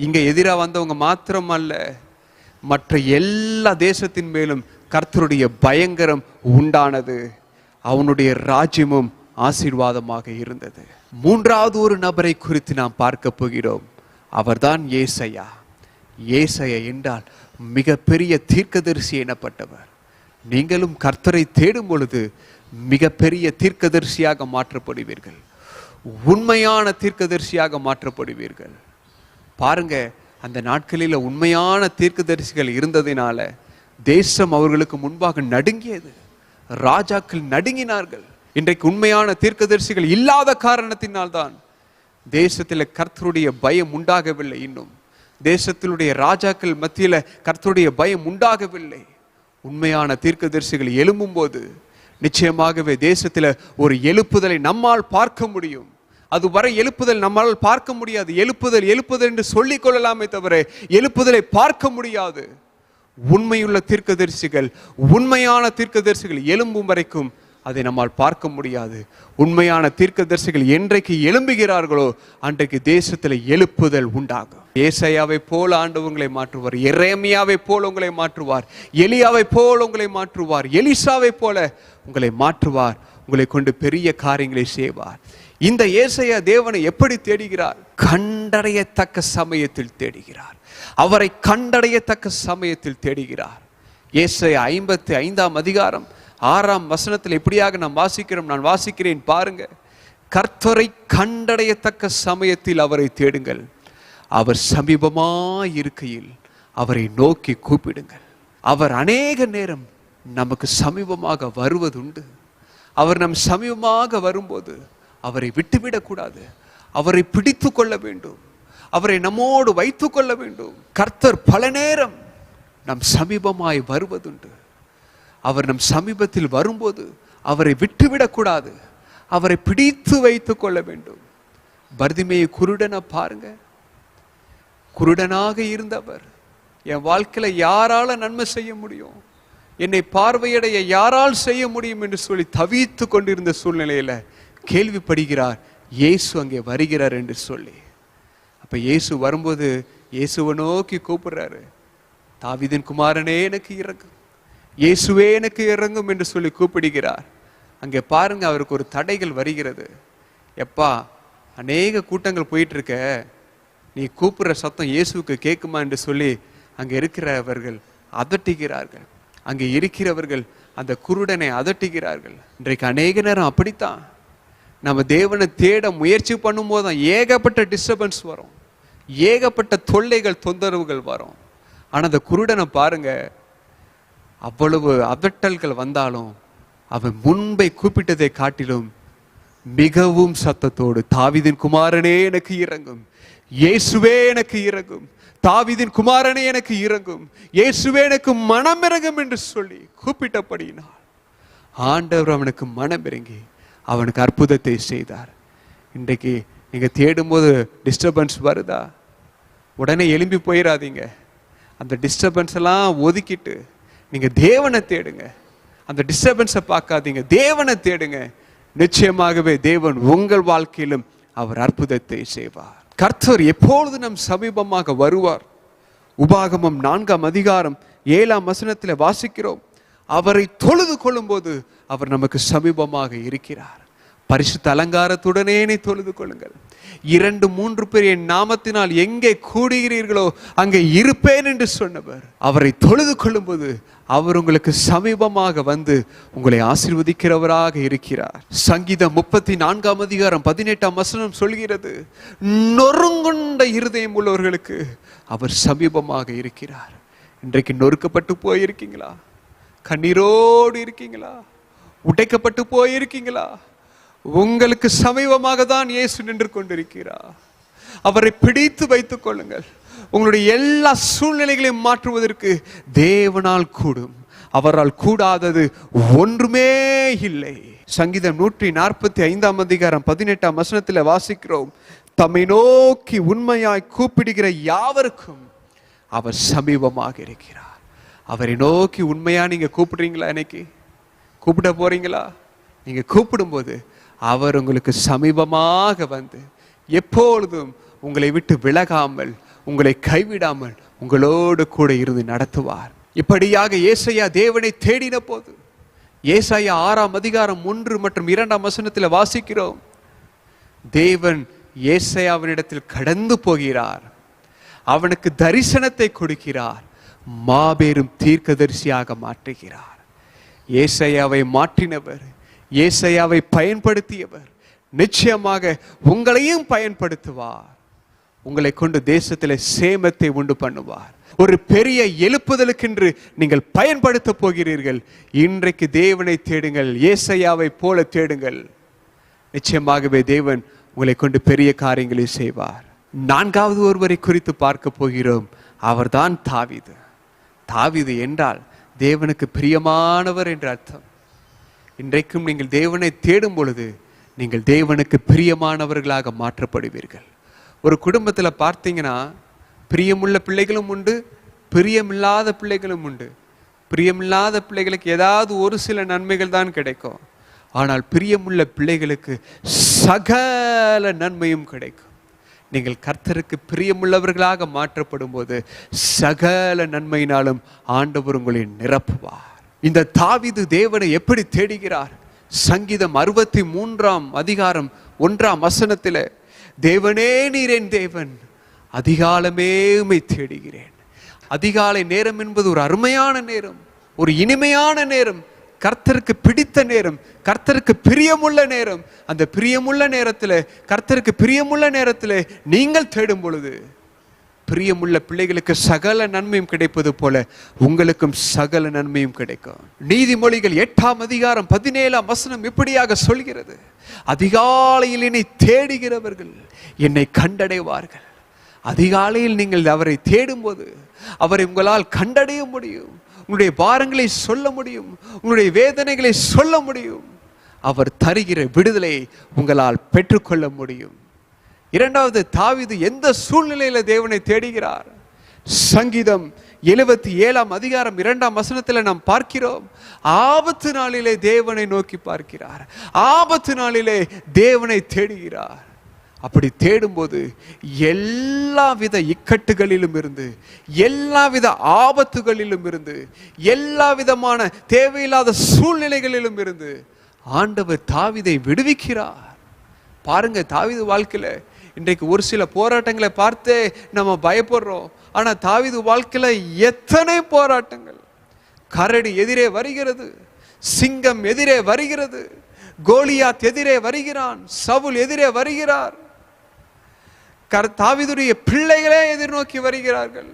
இங்க எதிராக வந்தவங்க மாத்திரம் அல்ல, மற்ற எல்லா தேசத்தின் மேலும் கர்த்தருடைய பயங்கரம் உண்டானது. அவனுடைய ராஜ்யமும் ஆசீர்வாதமாக இருந்தது. 3வது ஒரு நபரை குறித்து நாம் பார்க்க போகிறோம். அவர்தான் ஏசாயா. ஏசாயா என்றால் மிகப்பெரிய தீர்க்கதரிசி எனப்பட்டவர். நீங்களும் கர்த்தரை தேடும் பொழுது மிகப்பெரிய தீர்க்கதரிசியாக மாற்றப்படுவீர்கள், உண்மையான தீர்க்கதரிசியாக மாற்றப்படுவீர்கள். பாருங்க, அந்த நாட்களில் உண்மையான தீர்க்கதரிசிகள் இருந்ததினால தேசம் அவர்களுக்கு முன்பாக நடுங்கியது. ராஜாக்கள் நடுங்கினார்கள். இன்றைக்கு உண்மையான தீர்க்கதரிசிகள் இல்லாத காரணத்தினால்தான் தேசத்தில் கர்த்தருடைய பயம் உண்டாகவில்லை. இன்னும் தேசத்தினுடைய ராஜாக்கள் மத்தியில கர்த்தருடைய பயம் உண்டாகவில்லை. உண்மையான தீர்க்கதரிசிகள் எழும்பும் போது நிச்சயமாகவே தேசத்தில் ஒரு எழுப்புதலை நம்மால் பார்க்க முடியும். அதுவரை எழுப்புதல் நம்மால் பார்க்க முடியாது. எழுப்புதல் எழுப்புதல் என்று சொல்லிக் கொள்ளலாமே தவிர எழுப்புதலை பார்க்க முடியாது. உண்மையுள்ள தீர்க்கதரிசிகள், உண்மையான தீர்க்கதரிசிகள் எழும்பும் வரைக்கும் அதை நம்மால் பார்க்க முடியாது. உண்மையான தீர்க்கதரிசிகள் என்றைக்கு எழும்புகிறார்களோ அன்றைக்கு தேசத்தில் எழுப்புதல் உண்டாகும். ஏசாயாவை போல ஆண்டவர் உங்களை மாற்றுவார், எரேமியாவை போல உங்களை மாற்றுவார், எலியாவை போல உங்களை மாற்றுவார், எலிசாவை போல உங்களை மாற்றுவார். உங்களை கொண்டு பெரிய காரியங்களை செய்வார். இந்த ஏசாயா தேவனை எப்படி தேடுகிறார்? கண்டடையத்தக்க சமயத்தில் தேடுகிறார். அவரை கண்டடையத்தக்க சமயத்தில் தேடுகிறார். ஏசாயா 55ஆம் அதிகாரம் 6ஆம் வசனத்தில் எப்படியாக நாம் வாசிக்கிறோம். நான் வாசிக்கிறேன் பாருங்க. கர்த்தரை கண்டடையத்தக்க சமயத்தில் அவரை தேடுங்கள், அவர் சமீபமாய் இருக்கையில் அவரை நோக்கி கூப்பிடுங்கள். அவர் அநேக நேரம் நமக்கு சமீபமாக வருவதுண்டு. அவர் நம் சமீபமாக வரும்போது அவரை விட்டுவிடக்கூடாது, அவரை பிடித்து கொள்ள வேண்டும், அவரை நம்மோடு வைத்துக் கொள்ள வேண்டும். கர்த்தர் பல நேரம் நம் சமீபமாய் வருவதுண்டு. அவர் நம் சமீபத்தில் வரும்போது அவரை விட்டுவிடக்கூடாது, அவரை பிடித்து வைத்துக் கொள்ள வேண்டும். பர்திமேயு குருடனை பாருங்க. குருடனாக இருந்தவர், என் வாழ்க்கையில யாரால நன்மை செய்ய முடியும், என்னை பார்வையடைய யாரால் செய்ய முடியும் என்று சொல்லி தவித்து கொண்டிருந்த சூழ்நிலையில கேள்விப்படுகிறார், இயேசு அங்கே வருகிறார் என்று சொல்லி. அப்ப இயேசு வரும்போது இயேசுவை நோக்கி கூப்பிடுறாரு, தாவீதின் குமாரனே எனக்கு இறங்கும், இயேசுவே எனக்கு இறங்கும் என்று சொல்லி கூப்பிடுகிறார். அங்கே பாருங்க, அவருக்கு ஒரு தடைகள் வருகிறது. எப்பா, அநேக கூட்டங்கள் போயிட்டு இருக்க, நீ கூப்பிடுற சத்தம் இயேசுக்கு கேட்குமா என்று சொல்லி அங்கே இருக்கிறவர்கள் அதட்டுகிறார்கள். அங்கே இருக்கிறவர்கள் அந்த குருடனை அதட்டுகிறார்கள். இன்றைக்கு அநேக நேரம் அப்படித்தான். நம்ம தேவனை தேட முயற்சி பண்ணும் போதுதான் ஏகப்பட்ட டிஸ்டர்பன்ஸ் வரும், ஏகப்பட்ட தொல்லைகள் தொந்தரவுகள் வரும். ஆனா அந்த குருடனை பாருங்க, அவ்வளவு அதட்டல்கள் வந்தாலும் அவன் முன்பை கூப்பிட்டதை காட்டிலும் மிகவும் சத்தத்தோடு, தாவீதின் குமாரனே எனக்கு இறங்கும், இயேசுவே எனக்கு இறங்கும், தாவீதின் குமாரனே எனக்கு இறங்கும், இயேசுவே எனக்கு மனம் இறங்கும் என்று சொல்லி கூப்பிட்டபடியினால் ஆண்டவர் அவனுக்கு மனம் இறங்கி அவனுக்கு அற்புதத்தை செய்தார். இன்றைக்கு நீங்க தேடும் போது டிஸ்டர்பன்ஸ் வருதா, உடனே எழும்பி போயிடாதீங்க. அந்த டிஸ்டர்பன்ஸ் எல்லாம் ஒதுக்கிட்டு நீங்க தேவனை தேடுங்க. அந்த டிஸ்டர்பன்ஸை பார்க்காதீங்க, தேவனை தேடுங்க. நிச்சயமாகவே தேவன் உங்கள் வாழ்க்கையிலும் அவர் அற்புதத்தை செய்வார். கர்த்தர் எப்பொழுது நம் சமீபமாக வருவார். உபாகமம் 4ஆம் அதிகாரம் 7ஆம் வசனத்தில் வாசிக்கிறோம், அவரை தொழுது கொள்ளும் போது அவர் நமக்கு சமீபமாக இருக்கிறார். பரிசுத்த அலங்காரத்துடனே தொழுது கொள்ளுங்கள். 2-3 பேர் என் நாமத்தினால் எங்கே கூடுகிறீர்களோ அங்கே இருப்பேன் என்று சொன்னவர். அவரை தொழுது கொள்ளும் போது அவர் உங்களுக்கு சமீபமாக வந்து உங்களை ஆசீர்வதிக்கிறவராக இருக்கிறார். சங்கீதம் 34ஆம் அதிகாரம் 18ஆம் வசனம் சொல்கிறது, நொறுங்குண்ட இருதயம் உள்ளவர்களுக்கு அவர் சமீபமாக இருக்கிறார். இன்றைக்கு நொறுக்கப்பட்டு போயிருக்கீங்களா? கண்ணீரோடு இருக்கீங்களா? உடைக்கப்பட்டு போயிருக்கீங்களா? உங்களுக்கு சமீபமாக தான் இயேசு நின்று கொண்டிருக்கிறார். அவரை பிடித்து வைத்துக் கொள்ளுங்கள். உங்களுடைய எல்லா சூழ்நிலைகளையும் மாற்றுவதற்கு தேவனால் கூடும், அவரால் கூடாதது ஒன்றுமே இல்லை. சங்கீதம் 145ஆம் அதிகாரம் 18ஆம் வசனத்தில் வாசிக்கிறோம், தம்மை நோக்கி உண்மையாய் கூப்பிடுகிற யாவருக்கும் அவர் சமீபமாக இருக்கிறார். அவரை நோக்கி உண்மையா நீங்க கூப்பிடுறீங்களா? இன்னைக்கு கூப்பிட போறீங்களா? நீங்க கூப்பிடும்போது அவர் உங்களுக்கு சமீபமாக வந்து எப்பொழுதும் உங்களை விட்டு விலகாமல், உங்களை கைவிடாமல் உங்களோடு கூட இருந்து நடத்துவார். இப்படியாக ஏசாயா தேவனை தேடின போது, ஏசாயா 6ஆம் அதிகாரம் 1 மற்றும் 2ஆம் வசனத்தில் வாசிக்கிறோம், தேவன் ஏசாயாவினிடத்தில் கடந்து போகிறார், அவனுக்கு தரிசனத்தை கொடுக்கிறார், மாபெரும் தீர்க்கதரிசியாக மாற்றுகிறார். ஏசாயாவை மாற்றினவர், ஏசாயாவை பயன்படுத்தியவர் நிச்சயமாக உங்களையும் பயன்படுத்துவார். உங்களை கொண்டு தேசத்திலே சேமத்தை உண்டு பண்ணுவார். ஒரு பெரிய எழுப்புதலுக்கென்று நீங்கள் பயன்படுத்த போகிறீர்கள். இன்றைக்கு தேவனை தேடுங்கள், ஏசாயாவை போல தேடுங்கள். நிச்சயமாகவே தேவன் உங்களை கொண்டு பெரிய காரியங்களை செய்வார். 4வது ஒருவரை குறித்து பார்க்க போகிறோம். அவர்தான் தாவீது. தாவீது என்றால் தேவனுக்கு பிரியமானவர் என்று அர்த்தம். இன்றைக்கும் நீங்கள் தேவனை தேடும் பொழுது நீங்கள் தேவனுக்கு பிரியமானவர்களாக மாற்றப்படுவீர்கள். ஒரு குடும்பத்தில் பார்த்தீங்கன்னா பிரியமுள்ள பிள்ளைகளும் உண்டு, பிரியமில்லாத பிள்ளைகளும் உண்டு. பிரியமில்லாத பிள்ளைகளுக்கு ஏதாவது ஒரு சில நன்மைகள் தான் கிடைக்கும். ஆனால் பிரியமுள்ள பிள்ளைகளுக்கு சகல நன்மையும் கிடைக்கும். நீங்கள் கர்த்தருக்கு பிரியமுள்ளவர்களாக மாற்றப்படும் போது சகல நன்மையினாலும் ஆண்டவர் உங்களை நிரப்புவார். இந்த தாவீது தேவனை எப்படி தேடுகிறார்? சங்கீதம் 63ஆம் அதிகாரம் 1ஆம் வசனத்தில், தேவனே நீர் என் தேவன், அதிகாலமே உம்மை தேடுகிறேன். அதிகாலை நேரம் என்பது ஒரு அருமையான நேரம், ஒரு இனிமையான நேரம், கர்த்தருக்கு பிடித்த நேரம், கர்த்தருக்கு பிரியமுள்ள நேரம். அந்த பிரியமுள்ள நேரத்தில், கர்த்தருக்கு பிரியமுள்ள நேரத்தில் நீங்கள் தேடும் பொழுது பிரியமுள்ள பிள்ளைகளுக்கு சகல நன்மையும் கிடைப்பது போல உங்களுக்கும் சகல நன்மையும் கிடைக்கும். நீதிமொழிகள் 8ஆம் அதிகாரம் 17ஆம் வசனம் இப்படியாக சொல்கிறது, அதிகாலையில் என்னை தேடுகிறவர்கள் என்னை கண்டடைவார்கள். அதிகாலையில் நீங்கள் அவரை தேடும்போது அவரை உங்களால் கண்டடைய முடியும். உங்களுடைய பாரங்களை சொல்ல முடியும், உங்களுடைய வேதனைகளை சொல்ல முடியும். அவர் தருகிற விடுதலை உங்களால் பெற்றுக்கொள்ள முடியும். இரண்டாவது, தாவீது எந்த சூழ்நிலையில தேவனை தேடுகிறார்? சங்கீதம் 77:2 நாம் பார்க்கிறோம், ஆபத்து நாளிலே தேவனை நோக்கி பார்க்கிறார், ஆபத்து நாளிலே தேவனை தேடுகிறார். அப்படி தேடும்போது எல்லாவித இக்கட்டுகளிலும் இருந்து, எல்லாவித ஆபத்துகளிலும் இருந்து, எல்லா விதமான தேவையில்லாத சூழ்நிலைகளிலும் இருந்து ஆண்டவர் தாவீதை விடுவிக்கிறார். பாருங்க, தாவீது வாழ்க்கையில இன்றைக்கு ஒரு சில போராட்டங்களை பார்த்தே நம்ம பயப்படுறோம். ஆனா தாவீது வாழ்க்கையில எத்தனை போராட்டங்கள்! கரடி எதிரே வருகிறது, சிங்கம் எதிரே வருகிறது, கோலியாத் எதிரே வருகிறான், சவுல் எதிரே வருகிறார், தாவீதுடைய பிள்ளைகளே எதிர்நோக்கி வருகிறார்கள்,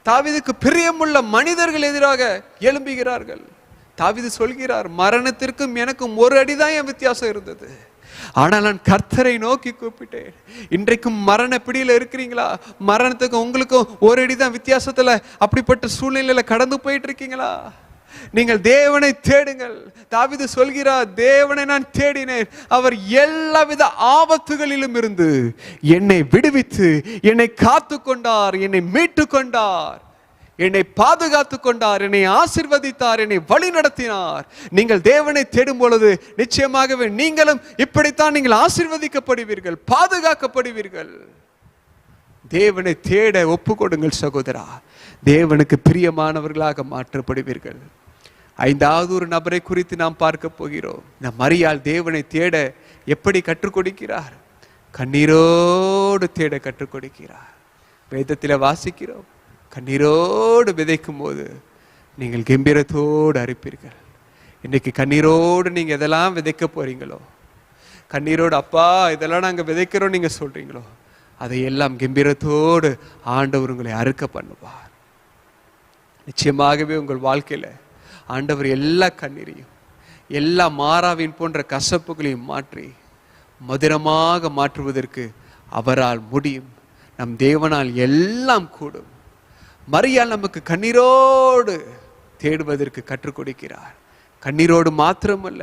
தாவீதுக்கு பிரியமுள்ள மனிதர்கள் எதிராக எழும்புகிறார்கள். தாவீது சொல்கிறார், மரணத்திற்கும் எனக்கும் ஒரு அடிதான் என் வித்தியாசம் இருந்தது, ஆனால் நான் கர்த்தரை நோக்கி கூப்பிட்டேன். இன்றைக்கும் மரண பிடியில இருக்கிறீங்களா? மரணத்துக்கும் உங்களுக்கும் ஒரு அடிதான் வித்தியாசத்துல அப்படிப்பட்ட சூழ்நிலையில கடந்து போயிட்டு இருக்கீங்களா? நீங்கள் தேவனை தேடுங்கள். தாவீது சொல்கிறார், தேவனை நான் தேடினேன், அவர் எல்லாவித ஆபத்துகளிலும் இருந்து என்னை விடுவித்து என்னை காத்து கொண்டார், என்னை மீட்டு கொண்டார், என்னை பாதுகாத்து கொண்டார், என்னை ஆசீர்வதித்தார், என்னை வழி நடத்தினார். நீங்கள் தேவனை தேடும் பொழுது நிச்சயமாகவே நீங்களும் இப்படித்தான் நீங்கள் ஆசீர்வதிக்கப்படுவீர்கள், பாதுகாக்கப்படுவீர்கள். தேவனை தேட ஒப்பு கொடுங்கள் சகோதரா, தேவனுக்கு பிரியமானவர்களாக மாற்றப்படுவீர்கள். ஐந்தாவது ஒரு நபரை குறித்து நாம் பார்க்க போகிறோம். நம் மரியாள் தேவனை தேட எப்படி கற்றுக் கொடுக்கிறார்? கண்ணீரோடு தேட கற்றுக் கொடுக்கிறார். வேதத்தில் வாசிக்கிறோம், கண்ணீரோடு விதைக்கும் போது நீங்கள் கம்பீரத்தோடு அறுப்பீர்கள். இன்னைக்கு கண்ணீரோடு நீங்க எதெல்லாம் விதைக்க போறீங்களோ, கண்ணீரோடு அப்பா இதெல்லாம் நாங்க விதைக்கிறோம் நீங்க சொல்றீங்களோ, அதையெல்லாம் கம்பீரத்தோடு ஆண்டவர் உங்களை அறுக்க பண்ணுவார். நிச்சயமாகவே உங்கள் வாழ்க்கையில ஆண்டவர் எல்லா கண்ணீரையும், எல்லா மாறாவின் போன்ற கசப்புகளையும் மாற்றி மதுரமாக மாற்றுவதற்கு அவரால் முடியும். நம் தேவனால் எல்லாம் கூடும். மரியாள் நமக்கு கண்ணீரோடு தேடுவதற்கு கற்றுக் கொடுக்கிறார். கண்ணீரோடு மாத்திரமல்ல,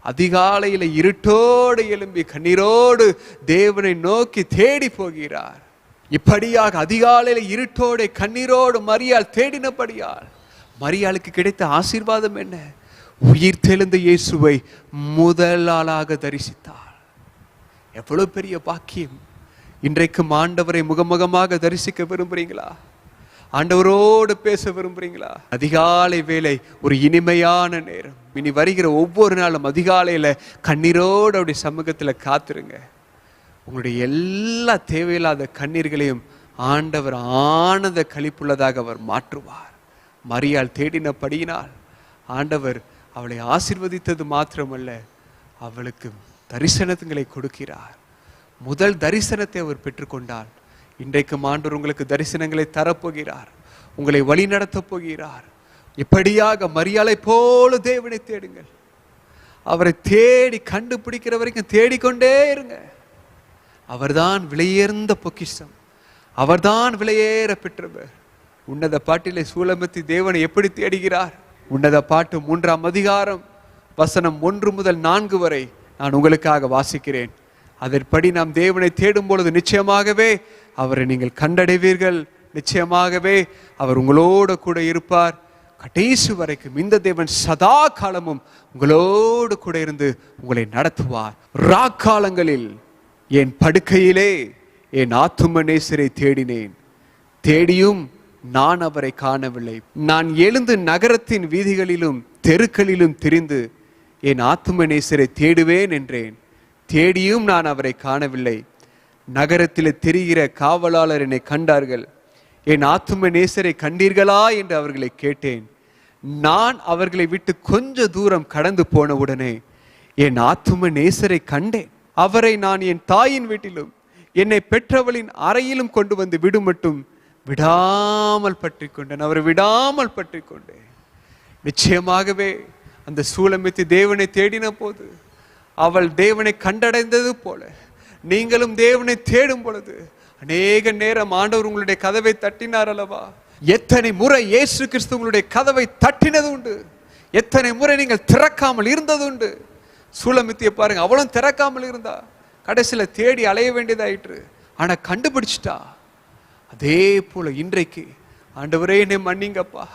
அதிகாலையில இருட்டோடு எழும்பி கண்ணீரோடு தேவனை நோக்கி தேடி போகிறார். இப்படியாக அதிகாலையில இருட்டோடு கண்ணீரோடு மரியாள் தேடினபடியால் மரியாளுக்கு கிடைத்த ஆசீர்வாதம் என்ன? உயிர் தெழுந்த இயேசுவை முதல் ஆளாக தரிசித்தார். எவ்வளவு பெரிய பாக்கியம்! இன்றைக்கும் ஆண்டவரை முகமுகமாக தரிசிக்க விரும்புறீங்களா? ஆண்டவரோடு பேச விரும்புறீங்களா? அதிகாலை வேளை ஒரு இனிமையான நேரம். இனி வருகிற ஒவ்வொரு நாளும் அதிகாலையில கண்ணீரோடு அப்படி சமூகத்துல காத்துருங்க. உங்களுடைய எல்லா தேவையில்லாத கண்ணீர்களையும் ஆண்டவர் ஆனந்த களிப்புள்ளதாக அவர் மாற்றுவார். மரியாள் தேடினபடியினால் ஆண்டவர் அவளை ஆசீர்வதித்தது மாத்திரமல்ல, அவளுக்கு தரிசனங்களை கொடுக்கிறார். முதல் தரிசனத்தை அவர் பெற்றுக்கொண்டால் இன்றைக்கும் ஆண்டவர் உங்களுக்கு தரிசனங்களை தரப்போகிறார், உங்களை வழி நடத்தப் போகிறார். இப்படியாக மரியாளை போல தேவனை தேடுங்கள். அவரை தேடி கண்டுபிடிக்கிற வரைக்கும் தேடிக்கொண்டே இருங்க. அவர்தான் விலையேர்ந்த பொக்கிஷம், அவர்தான் விலையேற பெற்றவர். உன்னத பாட்டிலே சூலமத்தி தேவனை எப்படி தேடுகிறார்? உன்னத பாட்டு 3ஆம் அதிகாரம் வசனம் 1 முதல் 4 வரை நான் உங்களுக்காக வாசிக்கிறேன். அதன்படி நாம் தேவனை தேடும் பொழுது நிச்சயமாகவே அவரை நீங்கள் கண்டடைவீர்கள். நிச்சயமாகவே அவர் உங்களோடு கூட இருப்பார் கடைசி வரைக்கும். இந்த தேவன் சதா காலமும் உங்களோடு கூட இருந்து உங்களை நடத்துவார். ராக்காலங்களில் என் படுக்கையிலே என் ஆத்தும நேசரை தேடினேன், தேடியும் நான் அவரை காணவில்லை. நான் எழுந்து நகரத்தின் வீதிகளிலும் தெருக்களிலும் திரிந்து என் ஆத்தும நேசரை தேடுவேன் என்றேன், தேடியும் நான் அவரை காணவில்லை. நகரத்தில் தெரிகிற காவலாளர் என்னை கண்டார்கள். என் ஆத்தும நேசரை கண்டீர்களா என்று அவர்களை கேட்டேன். நான் அவர்களை விட்டு கொஞ்ச தூரம் கடந்து போன உடனே என் ஆத்தும நேசரை கண்டேன். அவரை நான் என் தாயின் வீட்டிலும் என்னை பெற்றவளின் அறையிலும் கொண்டு வந்து விடும் மட்டும் விடாமல் பற்றி கொண்டேன், அவரை விடாமல் பற்றி கொண்டேன். நிச்சயமாகவே அந்த சூலமித்து தேவனை தேடின போது அவள் தேவனை கண்டடைந்தது போல நீங்களும் தேவனை தேடும் பொழுது அநேக நேரம் ஆண்டவர் உங்களுடைய கதவை தட்டினார் அல்லவா? எத்தனை முறை இயேசு கிறிஸ்து உங்களுடைய கதவை தட்டினது உண்டு? எத்தனை முறை நீங்கள் திறக்காமல் இருந்தது உண்டு? சூலமித்தியை பாருங்க, அவளும் திறக்காமல் இருந்தா, கடைசியில தேடி அலைய வேண்டியதாயிற்று. ஆனா கண்டுபிடிச்சிட்டா. அதே போல இன்றைக்கு ஆண்டவரே என்னை மன்னிங்கப்பா,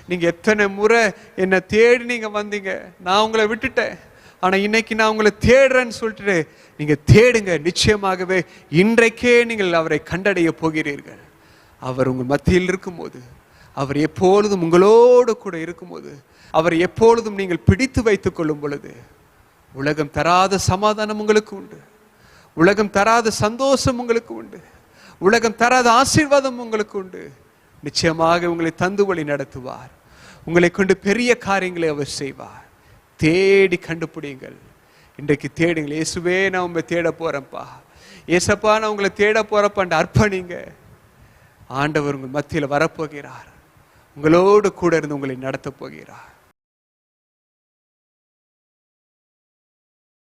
நீங்க எத்தனை முறை என்னை தேடி நீங்க வந்தீங்க, நான் உங்களை விட்டுட்டேன், ஆனா இன்னைக்கு நான் உங்களை தேடுறேன்னு சொல்லிட்டு நீங்க தேடுங்க. நிச்சயமாகவே இன்றைக்கே நீங்கள் அவரை கண்டடைய போகிறீர்கள். அவர் உங்கள் மத்தியில் இருக்கும்போது, அவர் எப்பொழுதும் உங்களோடு கூட இருக்கும்போது, அவர் எப்பொழுதும் நீங்கள் பிடித்து வைத்துக் கொள்ளும் பொழுது, உலகம் தராத சமாதானம் உங்களுக்கு உண்டு, உலகம் தராத சந்தோஷம் உங்களுக்கு உண்டு, உலகம் தராத ஆசீர்வாதம் உங்களுக்கு உண்டு. நிச்சயமாக உங்களை தந்து வழி நடத்துவார். உங்களை கொண்டு பெரிய காரியங்களை அவர் செய்வார். தேடி கண்டுபிடிங்கள். இன்றைக்கு தேடுங்கள். இயேசுவே நான் உங்களை தேட போறேன்ப்பா, ஏசப்பா நான் உங்களை தேட போறப்பான்னு அர்ப்பணிங்க. ஆண்டவர் உங்கள் மத்தியில் வரப்போகிறார். உங்களோடு கூட இருந்து உங்களை நடத்த போகிறார்.